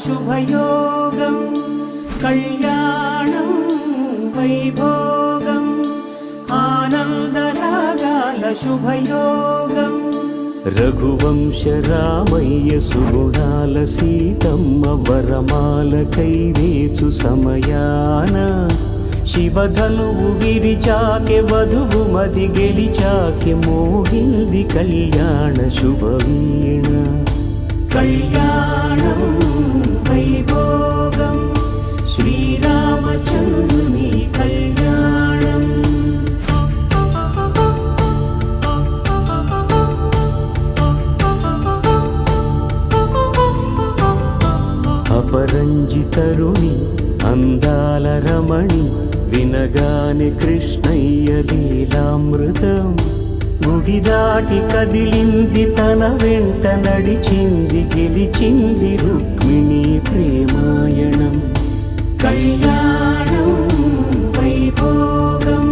శుభయోగం కళ్యాణం వైభోగం ఆనందరాగాల శుభయోగం రఘువంశ రామయ్య సుగుణాల సీతమ్మ వరమాల కైవేచు సమయాన శివధనువు విరిచాకె వధువు మది గెలిచాకె మోగింది కళ్యాణ శుభవీణ కళ్యాణం వైభోగం శ్రీరామచంద్రుని కళ్యాణం అపరంజి తరుణి అందాల రమణి వినగానే కృష్ణయ్య లీలామృతం గుడి దాటి కదిలింది తన వెంట నడిచింది గెలిచింది రుక్మిణి ప్రేమాయణం కళ్యాణం వైభోగం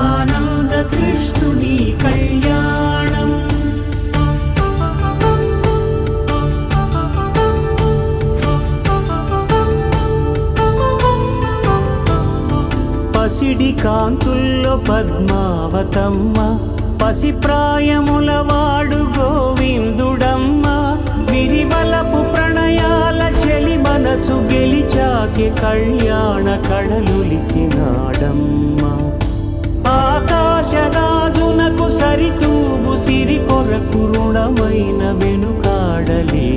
ఆనంద కృష్ణుని కళ్యాణం పసిడి కాంతుల్లో పద్మావతమ్మ పసిప్రాయముల వాడు గోవిందుడమ్మ విరివలపు ప్రణయాల చెలి మనసు గెలిచాకె కళ్యాణ కళలులికినాడమ్మ ఆకాశరాజునకు సరితూగు సిరి కొరకు రుణమైన వెనుకాడలేదమ్మ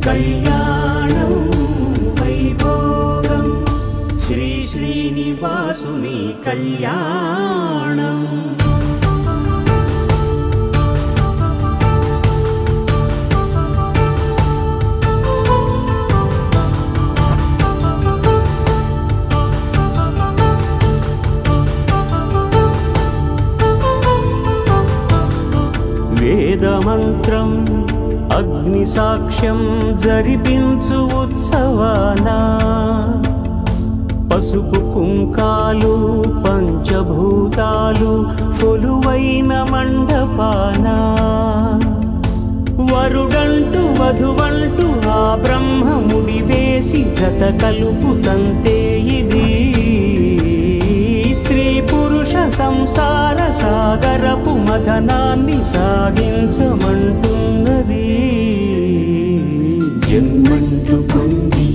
కళ్యాణం వైభోగం శ్రీ శ్రీనివాసుని కళ్యాణం వేదమంత్రం అగ్ని సాక్ష్యం జరిపించు ఉత్సవానా పసుపు కుంకాలు పంచభూతాలు కొలువైన మండపాన వరుడంటూ వధువంటూ ఆ బ్రహ్మముడి వేసి గత కలుపు తంతే ఇది స్త్రీ పురుష సంసార సాగరపు మథనాన్ని సాగించమంటున్నది జన్మంటూ పొంది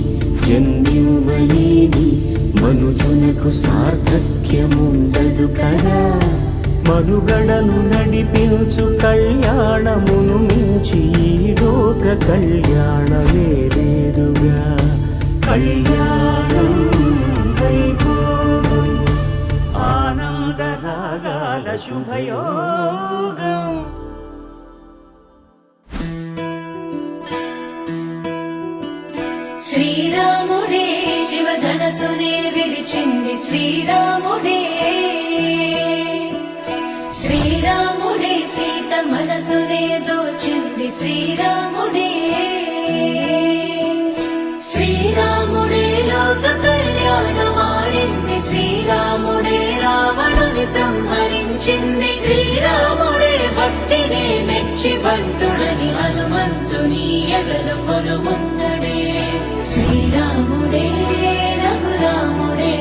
జన్మివ్వలేని మనుజునకు సార్థక్యముండదు కదా మనుగడను నడిపించు కళ్యాణమును మించి ఈ లోక కళ్యాణమే లేదుగా కళ్యాణం వైభోగం ఆనందరాగాల శుభయోగం శ్రీరాముడే శివధనసునే విరిచింది శ్రీరాముడే శ్రీరాముడే సీత మనసునే దోచింది శ్రీరాముడే శ్రీరాముడే లోక కళ్యాణమాడింది శ్రీరాముడే రావణుని సంహరించింది శ్రీరాముడే భక్తిని మెచ్చి బంధుడని హనుమంతుని ఎగను కొలువున్నడే శ్రీరాముడే రఘురాముడే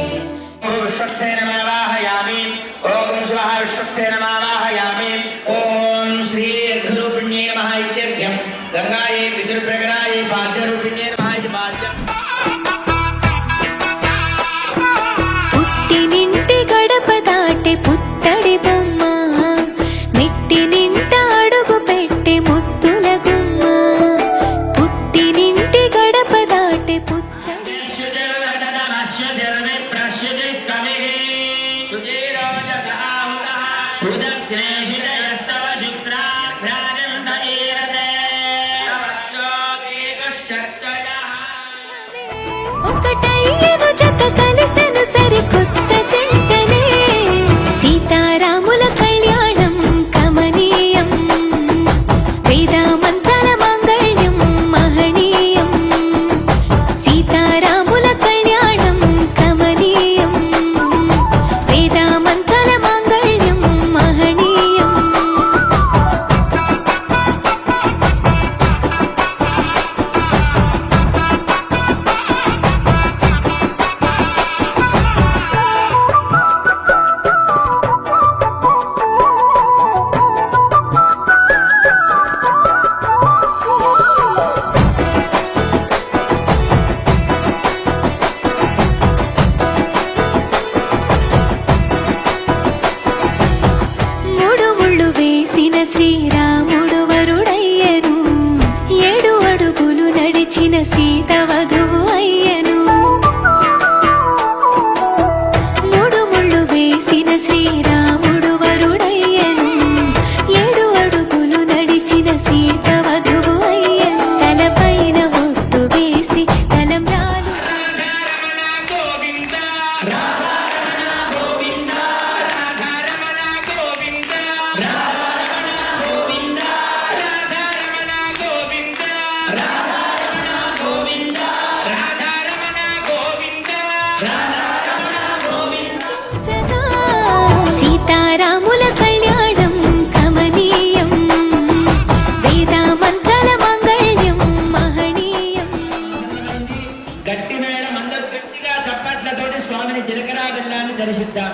श्वक्सेनमावाहयामि ओम शिवः श्वक्सेनमावाहयामि ओम श्री अर्घरूपिण्ये नमः इत्यर्घ्यं गंगायै पितृप्रगणायै पाद्यरूपिण्ये नमः इति पाद्यम् పుట్టినింటి గడప దాటి పుత్తడి బొమ్మ మెట్టినింట అడుగు పెట్టి ముద్దుల గుమ్మ పుట్టినింటి గడప దాటి పుత్తడి ఒకటయ్యను జత కలిసెను సరికొత్త జంటనే సీతారాముల కళ్యాణం కమనీయం వేదామంతల మాంగళ్యం మహనీయం సీతారాముల కళ్యాణం కమనీయం వేదామంతల మాంగళ్యం మహనీయం నడిచిన సీత వధువు అయ్యను మూడు ముళ్ళు వేసిన శ్రీరాముడు వరుడయ్యను 7 అడుగులు నడిచిన సీత వధువు అయ్యను తలపైన ఒట్టు వేసి తలంబ్రాలు సీతారాముల కళ్యాణం కమనీయం వేద మంత్రాల మంగళ్యం మహనీయం గట్టి మేళం అందరూ గట్టిగా చప్పట్లతోటి స్వామిని జీలకర్ర బెల్లాన్ని దర్శిద్దాం.